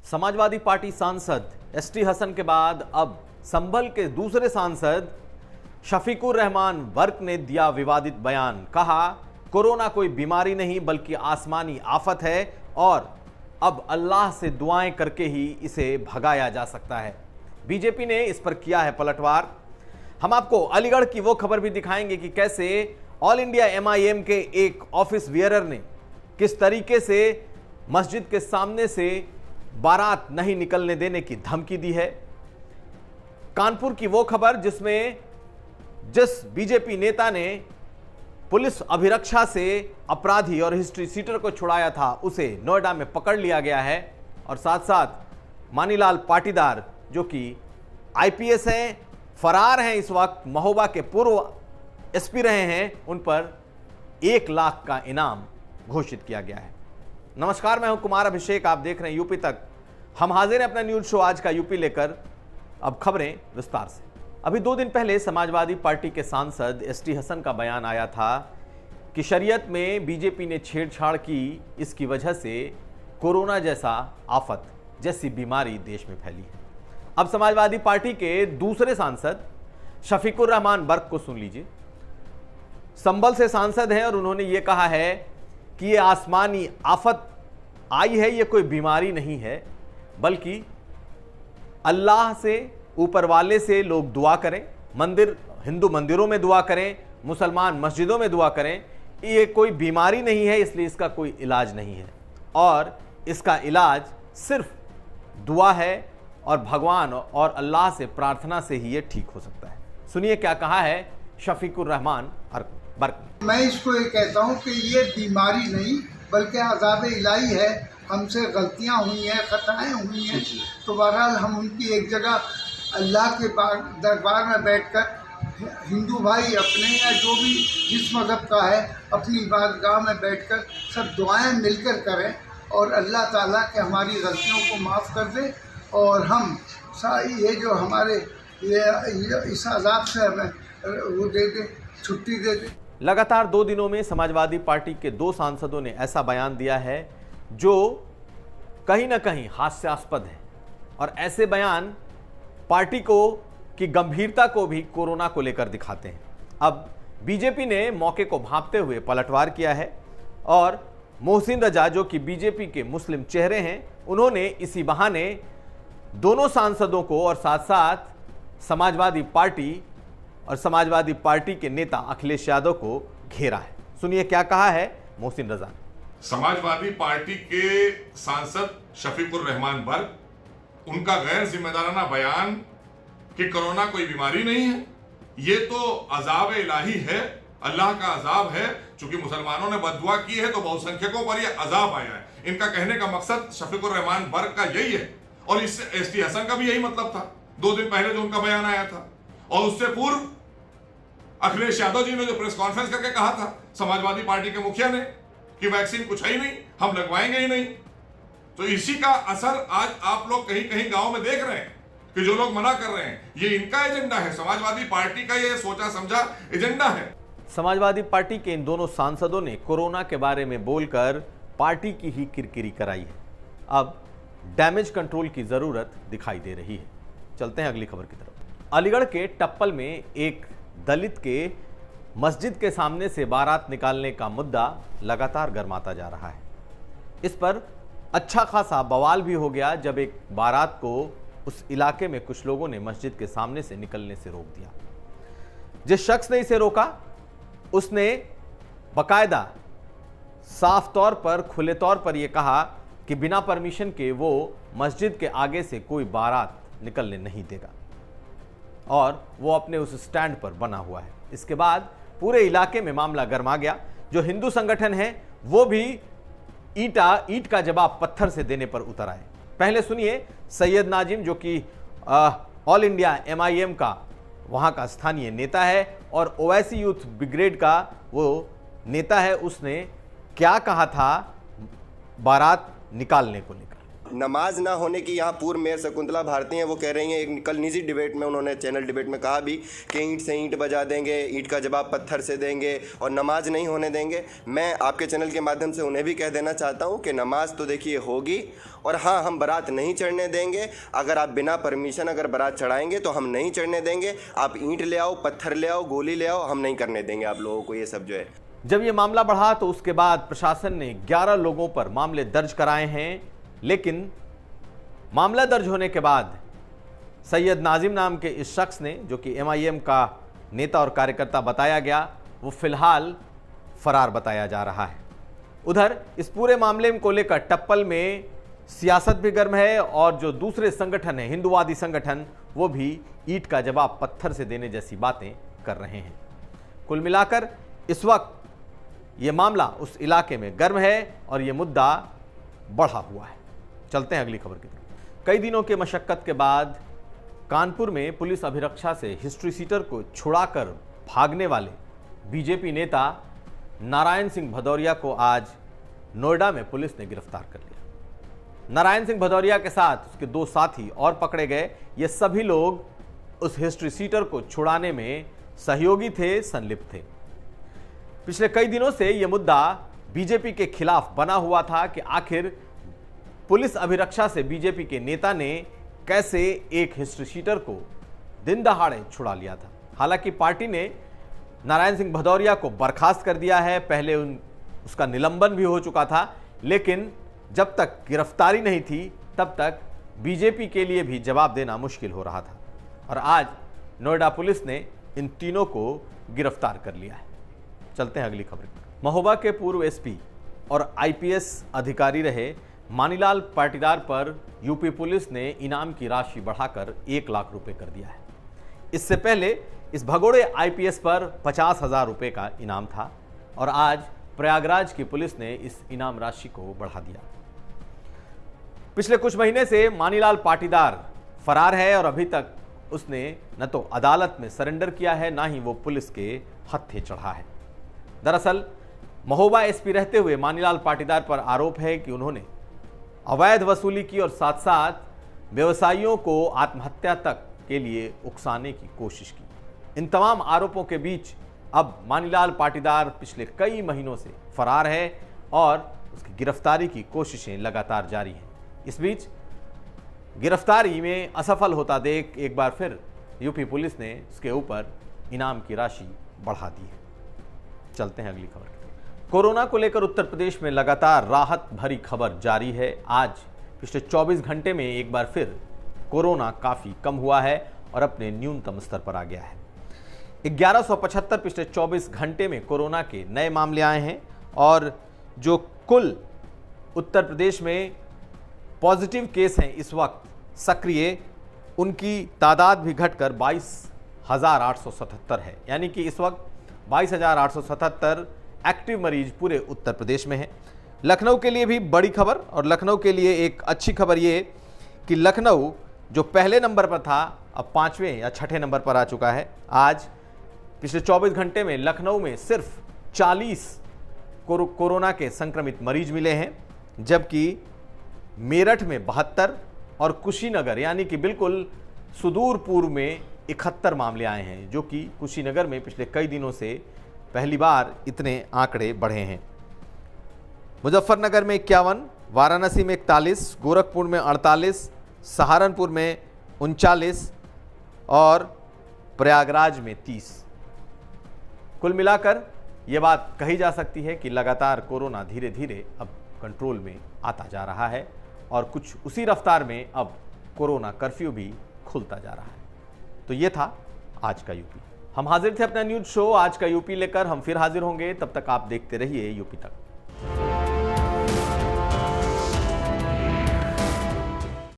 Samajwadi party सांसद ST Hasan के बाद अब संभल के दूसरे सांसद शफीकुर रहमान वर्क ने दिया विवादित बयान। कहा, कोरोना कोई बीमारी नहीं बल्कि आसमानी आफत है और अब अल्लाह से दुआएं करके ही इसे भगाया जा सकता है। बीजेपी ने इस पर किया है पलटवार। हम आपको अलीगढ़ की वो खबर भी दिखाएंगे कि कैसे ऑल इंडिया एमआईएम के एक ऑफिस वियरर ने किस तरीके से मस्जिद के सामने से बारात नहीं निकलने देने की धमकी दी है। कानपुर की वो खबर जिसमें जिस बीजेपी नेता ने पुलिस अभिरक्षा से अपराधी और हिस्ट्री सीटर को छुड़ाया था उसे नोएडा में पकड़ लिया गया है। और साथ साथ मानीलाल पाटीदार जो कि आईपीएस हैं, फरार हैं, इस वक्त महोबा के पूर्व एसपी रहे हैं, उन पर 1 लाख का इनाम घोषित किया गया है। नमस्कार, मैं हूं कुमार अभिषेक, आप देख रहे हैं यूपी तक। हम हाजिर हैं अपना न्यूज शो आज का यूपी लेकर। अब खबरें विस्तार से। अभी 2 दिन पहले समाजवादी पार्टी के सांसद एसटी हसन का बयान आया था कि शरीयत में बीजेपी ने छेड़छाड़ की, इसकी वजह से कोरोना जैसा आफत जैसी बीमारी देश में फैली है। अब समाजवादी पार्टी के दूसरे सांसद शफीकुर रहमान वर्क को सुन लीजिए। संभल से सांसद हैं और उन्होंने ये कहा है कि ये आसमानी आफत आई है, ये कोई बीमारी नहीं है बल्कि अल्लाह से, ऊपर वाले से लोग दुआ करें, हिंदू मंदिरों में दुआ करें, मुसलमान मस्जिदों में दुआ करें। ये कोई बीमारी नहीं है, इसलिए इसका कोई इलाज नहीं है और इसका इलाज सिर्फ दुआ है और भगवान और अल्लाह से प्रार्थना से ही ये ठीक हो सकता है। सुनिए क्या कहा है शफीकुर रहमान वर्क ने। मैं इसको ये कहता हूँ कि ये बीमारी नहीं बल्कि अज़ाब इलाही है। हमसे गलतियाँ हुई हैं, खताएँ हुई हैं, तो बहरहाल हम उनकी एक जगह अल्लाह के दरबार में बैठकर हिंदू भाई अपने या जो भी जिस मज़हब का है अपनी बारगाह में बैठकर सब दुआएं मिलकर करें और अल्लाह ताला के हमारी गलतियों को माफ़ कर दे और हम ये जो हमारे ये इस अज़ाब से हमें वो दे दे, छुट्टी दे दे। लगातार 2 दिनों में समाजवादी पार्टी के 2 सांसदों ने ऐसा बयान दिया है जो कहीं ना कहीं हास्यास्पद है और ऐसे बयान पार्टी को की गंभीरता को भी कोरोना को लेकर दिखाते हैं। अब बीजेपी ने मौके को भांपते हुए पलटवार किया है और मोहसिन रजा जो कि बीजेपी के मुस्लिम चेहरे हैं, उन्होंने इसी बहाने दोनों सांसदों को और साथ साथ समाजवादी पार्टी के नेता अखिलेश यादव को घेरा है। सुनिए क्या कहा है मोहसिन रजा ने। समाजवादी पार्टी के सांसद शफीकुर रहमान वर्क, उनका गैर जिम्मेदाराना बयान कि कोरोना कोई बीमारी नहीं है, ये तो अजाब इलाही है, अल्लाह का अजाब है। चूंकि मुसलमानों ने बददुआ की है तो बहुसंख्यकों पर यह अजाब आया है। इनका कहने का मकसद शफीकुर रहमान वर्क का यही है और इससे एसटी हसन का भी यही मतलब था 2 दिन पहले जो उनका बयान आया था। और उससे पूर्व अखिलेश यादव जी ने जो प्रेस कॉन्फ्रेंस करके कहा था समाजवादी पार्टी के मुखिया ने कि वैक्सीन कुछ है ही नहीं, हम लगवाएंगे ही नहीं। तो इसी का असर आज आप लोग कहीं कहीं गांव में देख रहे हैं कि जो लोग मना कर रहे हैं, ये इनका एजेंडा है, समाजवादी पार्टी का ये सोचा समझा एजेंडा है। समाजवादी पार्टी के इन दोनों सांसदों ने कोरोना के बारे में बोलकर पार्टी की ही किरकिरी कराई है। अब डैमेज कंट्रोल की जरूरत दिखाई दे रही है। चलते हैं अगली खबर की तरफ। अलीगढ़ के टप्पल में एक दलित के मस्जिद के सामने से बारात निकालने का मुद्दा लगातार गर्माता जा रहा है। इस पर अच्छा खासा बवाल भी हो गया जब एक बारात को उस इलाके में कुछ लोगों ने मस्जिद के सामने से निकलने से रोक दिया। जिस शख्स ने इसे रोका उसने बाकायदा साफ तौर पर, खुले तौर पर यह कहा कि बिना परमिशन के वो मस्जिद के आगे से कोई बारात निकलने नहीं देगा और वो अपने उस स्टैंड पर बना हुआ है। इसके बाद पूरे इलाके में मामला गर्मा गया। जो हिंदू संगठन है वो भी ईंट का जवाब पत्थर से देने पर उतर आए। पहले सुनिए सैयद नाजिम जो कि ऑल इंडिया एमआईएम का वहां का स्थानीय नेता है और ओवैसी यूथ ब्रिगेड का वो नेता है, उसने क्या कहा था बारात निकालने को लेकर। नमाज ना होने की यहाँ पूर्व मेयर शकुंतला भारती हैं, वो कह रही हैं, एक कल निजी डिबेट में उन्होंने चैनल डिबेट में कहा भी कि ईंट से ईंट बजा देंगे, ईंट का जवाब पत्थर से देंगे और नमाज नहीं होने देंगे। मैं आपके चैनल के माध्यम से उन्हें भी कह देना चाहता हूँ कि नमाज तो देखिए होगी, और हाँ, हम बारात नहीं चढ़ने देंगे। अगर आप बिना परमिशन अगर बारात चढ़ाएंगे तो हम नहीं चढ़ने देंगे। आप ईंट ले आओ, पत्थर ले आओ, गोली ले आओ, हम नहीं करने देंगे आप लोगों को ये सब जो है। जब ये मामला बढ़ा तो उसके बाद प्रशासन ने 11 लोगों पर मामले दर्ज कराए हैं, लेकिन मामला दर्ज होने के बाद सैयद नाजिम नाम के इस शख्स ने, जो कि MIM का नेता और कार्यकर्ता बताया गया, वो फिलहाल फरार बताया जा रहा है। उधर इस पूरे मामले को लेकर टप्पल में सियासत भी गर्म है और जो दूसरे संगठन है, हिंदुवादी संगठन, वो भी ईंट का जवाब पत्थर से देने जैसी बातें कर रहे हैं। कुल मिलाकर इस वक्त ये मामला उस इलाके में गर्म है और ये मुद्दा बढ़ा हुआ है। चलते हैं अगली खबर की तरफ। कई दिनों के मशक्कत के बाद कानपुर में पुलिस अभिरक्षा से हिस्ट्री सीटर को छुड़ाकर भागने वाले बीजेपी नेता नारायण सिंह भदौरिया को आज नोएडा में पुलिस ने गिरफ्तार कर लिया। नारायण सिंह भदौरिया के साथ उसके 2 साथी और पकड़े गए। ये सभी लोग उस हिस्ट्री सीटर को छुड़ाने में सहयोगी थे, संलिप्त थे। पिछले कई दिनों से यह मुद्दा बीजेपी के खिलाफ बना हुआ था कि आखिर पुलिस अभिरक्षा से बीजेपी के नेता ने कैसे एक हिस्ट्री सीटर को दिन दहाड़े छुड़ा लिया था। हालांकि पार्टी ने नारायण सिंह भदौरिया को बर्खास्त कर दिया है, पहले उसका निलंबन भी हो चुका था, लेकिन जब तक गिरफ्तारी नहीं थी तब तक बीजेपी के लिए भी जवाब देना मुश्किल हो रहा था। और आज नोएडा पुलिस ने इन तीनों को गिरफ्तार कर लिया है। चलते हैं अगली खबर पर। महोबा के पूर्व SP और IPS अधिकारी रहे मानीलाल पाटीदार पर यूपी पुलिस ने इनाम की राशि बढ़ाकर 1 लाख रुपए कर दिया है। इससे पहले इस भगोड़े IPS पर 50,000 रुपए का इनाम था और आज प्रयागराज की पुलिस ने इस इनाम राशि को बढ़ा दिया। पिछले कुछ महीने से मानीलाल पाटीदार फरार है और अभी तक उसने न तो अदालत में सरेंडर किया है, ना ही वो पुलिस के हत्थे चढ़ा है। दरअसल महोबा SP रहते हुए मानीलाल पाटीदार पर आरोप है कि उन्होंने अवैध वसूली की और साथ साथ व्यवसायियों को आत्महत्या तक के लिए उकसाने की कोशिश की। इन तमाम आरोपों के बीच अब मानीलाल पाटीदार पिछले कई महीनों से फरार है और उसकी गिरफ्तारी की कोशिशें लगातार जारी हैं। इस बीच गिरफ्तारी में असफल होता देख एक बार फिर यूपी पुलिस ने उसके ऊपर इनाम की राशि बढ़ा दी है। चलते हैं अगली खबर की तरफ। कोरोना को लेकर उत्तर प्रदेश में लगातार राहत भरी खबर जारी है। आज पिछले 24 घंटे में एक बार फिर कोरोना काफ़ी कम हुआ है और अपने न्यूनतम स्तर पर आ गया है। 1175 पिछले 24 घंटे में कोरोना के नए मामले आए हैं और जो कुल उत्तर प्रदेश में पॉजिटिव केस हैं इस वक्त सक्रिय, उनकी तादाद भी घटकर 22,877 है। यानी कि इस वक्त 22,877 एक्टिव मरीज पूरे उत्तर प्रदेश में हैं। लखनऊ के लिए भी बड़ी खबर, और लखनऊ के लिए एक अच्छी खबर ये कि लखनऊ जो पहले नंबर पर था अब 5वें या 6ठे नंबर पर आ चुका है। आज पिछले 24 घंटे में लखनऊ में सिर्फ 40 कोरोना के संक्रमित मरीज मिले हैं, जबकि मेरठ में 72 और कुशीनगर यानी कि बिल्कुल सुदूर पूर्व में 71 मामले आए हैं, जो कि कुशीनगर में पिछले कई दिनों से पहली बार इतने आंकड़े बढ़े हैं। मुजफ्फरनगर में 51, वाराणसी में 41, गोरखपुर में 48, सहारनपुर में 39 और प्रयागराज में 30। कुल मिलाकर यह बात कही जा सकती है कि लगातार कोरोना धीरे धीरे अब कंट्रोल में आता जा रहा है और कुछ उसी रफ्तार में अब कोरोना कर्फ्यू भी खुलता जा रहा है। तो ये था आज का यूपी। हम हाजिर थे अपना न्यूज़ शो आज का यूपी लेकर। हम फिर हाजिर होंगे, तब तक आप देखते रहिए यूपी तक।